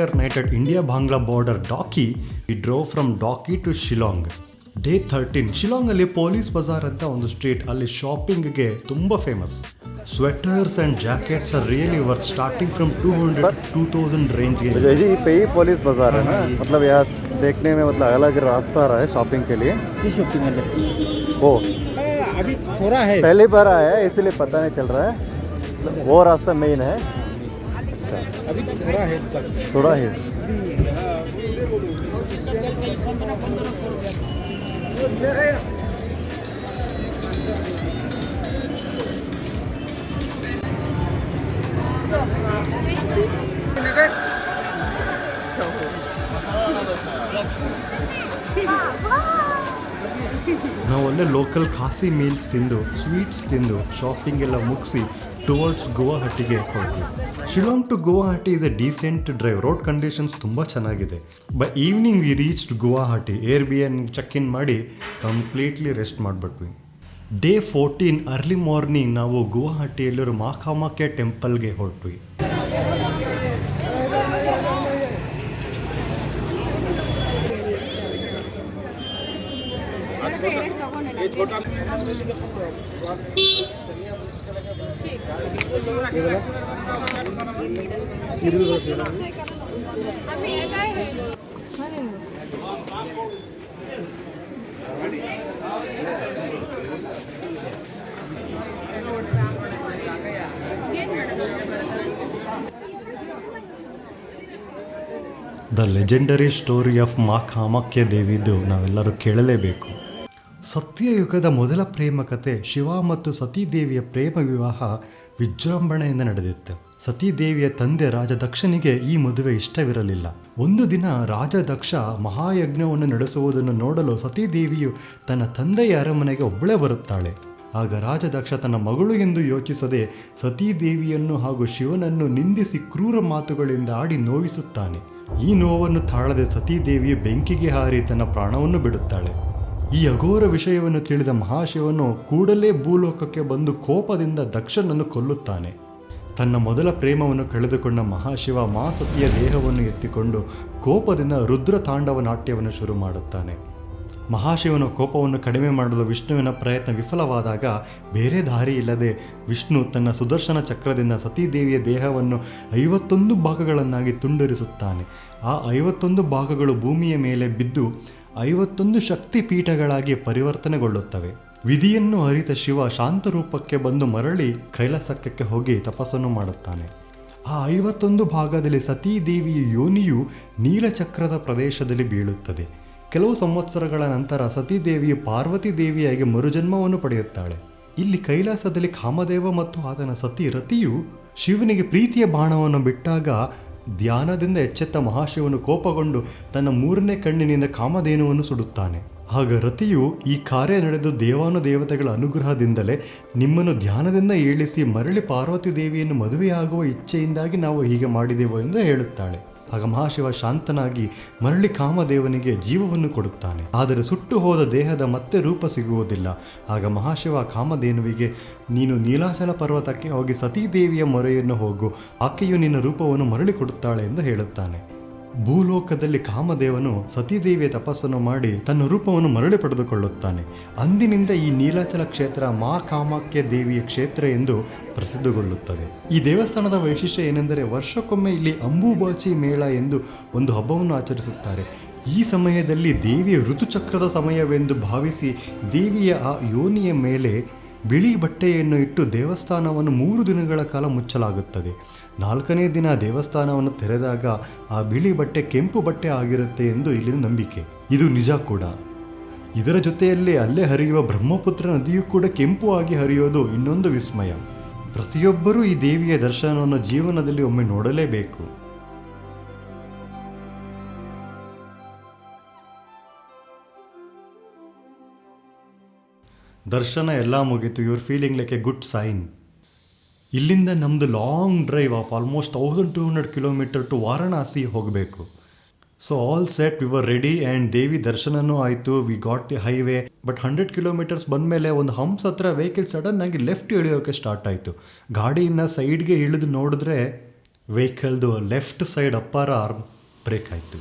earlier night at India-Bangla border Daki, we drove from Daki to Shillong. Day 13 ಶಿಲಾಂಗಲ್ಲಿ police Bazar ಅಂತ ಒಂದು street, ಅಲ್ಲಿ ಶಾಪಿಂಗ್ಗೆ ತುಂಬ famous. Sweaters and jackets are really worth, starting from 200 to 2000 range के. जी पे ही पुलिस बाजार है ना, मतलब यहाँ देखने में मतलब अलग रास्ता आ रहा है शॉपिंग के लिए. ओ अभी थोड़ा है, पहली बार आया है इसलिए पता नहीं चल रहा है, वो रास्ता मेन है. अच्छा अभी थोड़ा है, थोड़ा है. ನಾವು ಒಳ್ಳೆ ಲೋಕಲ್ ಖಾಸಿ ಮೀಲ್ಸ್ ತಿಂದು ಸ್ವೀಟ್ಸ್ ತಿಂದು ಶಾಪಿಂಗ್ ಎಲ್ಲ ಮುಗಿಸಿ ಟುವರ್ಡ್ಸ್ ಗುವಾಹಟಿಗೆ ಹೊರಟ್ವಿ. Shillong to Guwahati is a decent drive. Road conditions ತುಂಬ ಚೆನ್ನಾಗಿದೆ. By evening we reached Guwahati. Airbnb check in ಮಾಡಿ ಕಂಪ್ಲೀಟ್ಲಿ ರೆಸ್ಟ್ ಮಾಡಿಬಿಟ್ವಿ. ಡೇ 14 ಅರ್ಲಿ ಮಾರ್ನಿಂಗ್ ನಾವು ಗುವಾಹಟಿಯಲ್ಲಿರೋ ಮಾ ಕಾಮಾಖ್ಯ ಟೆಂಪಲ್ಗೆ ಹೊರಟ್ವಿ. ದ ಲೆಜೆಂಡರಿ ಸ್ಟೋರಿ ಆಫ್ ಮಾ ಕಾಮಾಖ್ಯ ದೇವಿದು ನಾವೆಲ್ಲರೂ ಕೇಳಲೇಬೇಕು. ಸತ್ಯಯುಗದ ಮೊದಲ ಪ್ರೇಮ ಕಥೆ ಶಿವ ಮತ್ತು ಸತೀದೇವಿಯ ಪ್ರೇಮ ವಿವಾಹ ವಿಜೃಂಭಣೆಯಿಂದ ನಡೆದಿತ್ತು. ಸತೀದೇವಿಯ ತಂದೆ ರಾಜ ದಕ್ಷನಿಗೆ ಈ ಮದುವೆ ಇಷ್ಟವಿರಲಿಲ್ಲ. ಒಂದು ದಿನ ರಾಜ ದಕ್ಷ ಮಹಾಯಜ್ಞವನ್ನು ನಡೆಸುವುದನ್ನು ನೋಡಲು ಸತೀದೇವಿಯು ತನ್ನ ತಂದೆಯ ಅರಮನೆಗೆ ಒಬ್ಬಳೇ ಬರುತ್ತಾಳೆ. ಆಗ ರಾಜ ದಕ್ಷ ತನ್ನ ಮಗಳು ಎಂದು ಯೋಚಿಸದೆ ಸತೀದೇವಿಯನ್ನು ಹಾಗೂ ಶಿವನನ್ನು ನಿಂದಿಸಿ ಕ್ರೂರ ಮಾತುಗಳಿಂದ ಆಡಿ ನೋವಿಸುತ್ತಾನೆ. ಈ ನೋವನ್ನು ತಾಳದೆ ಸತೀದೇವಿಯು ಬೆಂಕಿಗೆ ಹಾರಿ ತನ್ನ ಪ್ರಾಣವನ್ನು ಬಿಡುತ್ತಾಳೆ. ಈ ಅಘೋರ ವಿಷಯವನ್ನು ತಿಳಿದ ಮಹಾಶಿವನು ಕೂಡಲೇ ಭೂಲೋಕಕ್ಕೆ ಬಂದು ಕೋಪದಿಂದ ದಕ್ಷನನ್ನು ಕೊಲ್ಲುತ್ತಾನೆ. ತನ್ನ ಮೊದಲ ಪ್ರೇಮವನ್ನು ಕಳೆದುಕೊಂಡ ಮಹಾಶಿವ ಮಾ ಸತಿಯ ದೇಹವನ್ನು ಎತ್ತಿಕೊಂಡು ಕೋಪದಿಂದ ರುದ್ರ ತಾಂಡವ ನಾಟ್ಯವನ್ನು ಶುರು ಮಾಡುತ್ತಾನೆ. ಮಹಾಶಿವನ ಕೋಪವನ್ನು ಕಡಿಮೆ ಮಾಡಲು ವಿಷ್ಣುವಿನ ಪ್ರಯತ್ನ ವಿಫಲವಾದಾಗ ಬೇರೆ ದಾರಿ ಇಲ್ಲದೆ ವಿಷ್ಣು ತನ್ನ ಸುದರ್ಶನ ಚಕ್ರದಿಂದ ಸತೀದೇವಿಯ ದೇಹವನ್ನು 51 ಭಾಗಗಳನ್ನಾಗಿ ತುಂಡರಿಸುತ್ತಾನೆ. ಆ 51 ಭಾಗಗಳು ಭೂಮಿಯ ಮೇಲೆ ಬಿದ್ದು 51 ಶಕ್ತಿ ಪೀಠಗಳಾಗಿ ಪರಿವರ್ತನೆಗೊಳ್ಳುತ್ತವೆ. ವಿಧಿಯನ್ನು ಅರಿತ ಶಿವ ಶಾಂತರೂಪಕ್ಕೆ ಬಂದು ಮರಳಿ ಕೈಲಾಸಕ್ಕೆ ಹೋಗಿ ತಪಸ್ಸನ್ನು ಮಾಡುತ್ತಾನೆ. ಆ 51 ಭಾಗದಲ್ಲಿ ಸತೀದೇವಿಯ ಯೋನಿಯು ನೀಲಚಕ್ರದ ಪ್ರದೇಶದಲ್ಲಿ ಬೀಳುತ್ತದೆ. ಕೆಲವು ಸಂವತ್ಸರಗಳ ನಂತರ ಸತೀದೇವಿಯು ಪಾರ್ವತಿ ದೇವಿಯಾಗಿ ಮರುಜನ್ಮವನ್ನು ಪಡೆಯುತ್ತಾಳೆ. ಇಲ್ಲಿ ಕೈಲಾಸದಲ್ಲಿ ಕಾಮದೇವ ಮತ್ತು ಆತನ ಸತಿ ರತಿಯು ಶಿವನಿಗೆ ಪ್ರೀತಿಯ ಬಾಣವನ್ನು ಬಿಟ್ಟಾಗ ಧ್ಯಾನದಿಂದ ಎಚ್ಚೆತ್ತ ಮಹಾಶಿವನು ಕೋಪಗೊಂಡು ತನ್ನ 3ನೇ ಕಣ್ಣಿನಿಂದ ಕಾಮಧೇನುವನ್ನು ಸುಡುತ್ತಾನೆ. ಆಗ ರತಿಯು, ಈ ಕಾರ್ಯ ನಡೆದು ದೇವಾನುದೇವತೆಗಳ ಅನುಗ್ರಹದಿಂದಲೇ ನಿಮ್ಮನ್ನು ಧ್ಯಾನದಿಂದ ಏಳಿಸಿ ಮರಳಿ ಪಾರ್ವತಿ ದೇವಿಯನ್ನು ಮದುವೆಯಾಗುವ ಇಚ್ಛೆಯಿಂದಾಗಿ ನಾವು ಹೀಗೆ ಮಾಡಿದೆವು ಎಂದು ಹೇಳುತ್ತಾಳೆ. ಆಗ ಮಹಾಶಿವ ಶಾಂತನಾಗಿ ಮರಳಿ ಕಾಮದೇವನಿಗೆ ಜೀವವನ್ನು ಕೊಡುತ್ತಾನೆ. ಆದರೆ ಸುಟ್ಟು ಹೋದ ದೇಹದ ಮತ್ತೆ ರೂಪ ಸಿಗುವುದಿಲ್ಲ. ಆಗ ಮಹಾಶಿವ ಕಾಮಧೇನುವಿಗೆ, ನೀನು ನೀಲಾಚಲ ಪರ್ವತಕ್ಕೆ ಹೋಗಿ ಸತೀದೇವಿಯ ಮೊರೆಯನ್ನು ಹೋಗು, ಆಕೆಯು ನಿನ್ನ ರೂಪವನ್ನು ಮರಳಿ ಕೊಡುತ್ತಾಳೆ ಎಂದು ಹೇಳುತ್ತಾನೆ. ಭೂಲೋಕದಲ್ಲಿ ಕಾಮದೇವನು ಸತೀದೇವಿಯ ತಪಸ್ಸನ್ನು ಮಾಡಿ ತನ್ನ ರೂಪವನ್ನು ಮರಳಿ ಪಡೆದುಕೊಳ್ಳುತ್ತಾನೆ. ಅಂದಿನಿಂದ ಈ ನೀಲಾಚಲ ಕ್ಷೇತ್ರ ಮಾ ಕಾಮಾಖ್ಯ ದೇವಿಯ ಕ್ಷೇತ್ರ ಎಂದು ಪ್ರಸಿದ್ಧಗೊಳ್ಳುತ್ತದೆ. ಈ ದೇವಸ್ಥಾನದ ವೈಶಿಷ್ಟ್ಯ ಏನೆಂದರೆ ವರ್ಷಕ್ಕೊಮ್ಮೆ ಇಲ್ಲಿ ಅಂಬುಬಾಚಿ ಮೇಳ ಎಂದು ಒಂದು ಹಬ್ಬವನ್ನು ಆಚರಿಸುತ್ತಾರೆ. ಈ ಸಮಯದಲ್ಲಿ ದೇವಿಯ ಋತುಚಕ್ರದ ಸಮಯವೆಂದು ಭಾವಿಸಿ ದೇವಿಯ ಆ ಯೋನಿಯ ಮೇಲೆ ಬಿಳಿ ಬಟ್ಟೆಯನ್ನು ಇಟ್ಟು ದೇವಸ್ಥಾನವನ್ನು 3 ದಿನಗಳ ಕಾಲ ಮುಚ್ಚಲಾಗುತ್ತದೆ. 4ನೇ ದಿನ ದೇವಸ್ಥಾನವನ್ನು ತೆರೆದಾಗ ಆ ಬಿಳಿ ಬಟ್ಟೆ ಕೆಂಪು ಬಟ್ಟೆ ಆಗಿರುತ್ತೆ ಎಂದು ಇಲ್ಲಿನ ನಂಬಿಕೆ. ಇದು ನಿಜ ಕೂಡ. ಇದರ ಜೊತೆಯಲ್ಲಿ ಅಲ್ಲೇ ಹರಿಯುವ ಬ್ರಹ್ಮಪುತ್ರ ನದಿಯೂ ಕೂಡ ಕೆಂಪು ಆಗಿ ಹರಿಯೋದು ಇನ್ನೊಂದು ವಿಸ್ಮಯ. ಪ್ರತಿಯೊಬ್ಬರೂ ಈ ದೇವಿಯ ದರ್ಶನವನ್ನು ಜೀವನದಲ್ಲಿ ಒಮ್ಮೆ ನೋಡಲೇಬೇಕು. ದರ್ಶನ ಎಲ್ಲ ಮುಗೀತು. You are feeling like a good sign. ಇಲ್ಲಿಂದ ನಮ್ಮದು long drive of almost 1200 kilometre to Varanasi ಹೋಗಬೇಕು. So all set, we were ready and Devi ದರ್ಶನನೂ ಆಯಿತು. We got the highway. But 100 kilometres ಬಂದಮೇಲೆ ಒಂದು ಹಂಪ್ಸ್ ಹತ್ರ ವೆಹಿಕಲ್ ಸಡನ್ ಆಗಿ ಲೆಫ್ಟ್ ಇಳಿಯೋಕ್ಕೆ ಸ್ಟಾರ್ಟ್ ಆಯಿತು. ಗಾಡಿಯಿಂದ ಸೈಡ್ಗೆ ಇಳಿದು ನೋಡಿದ್ರೆ ವೆಹಿಕಲ್ದು left side upper arm break ಆಯಿತು.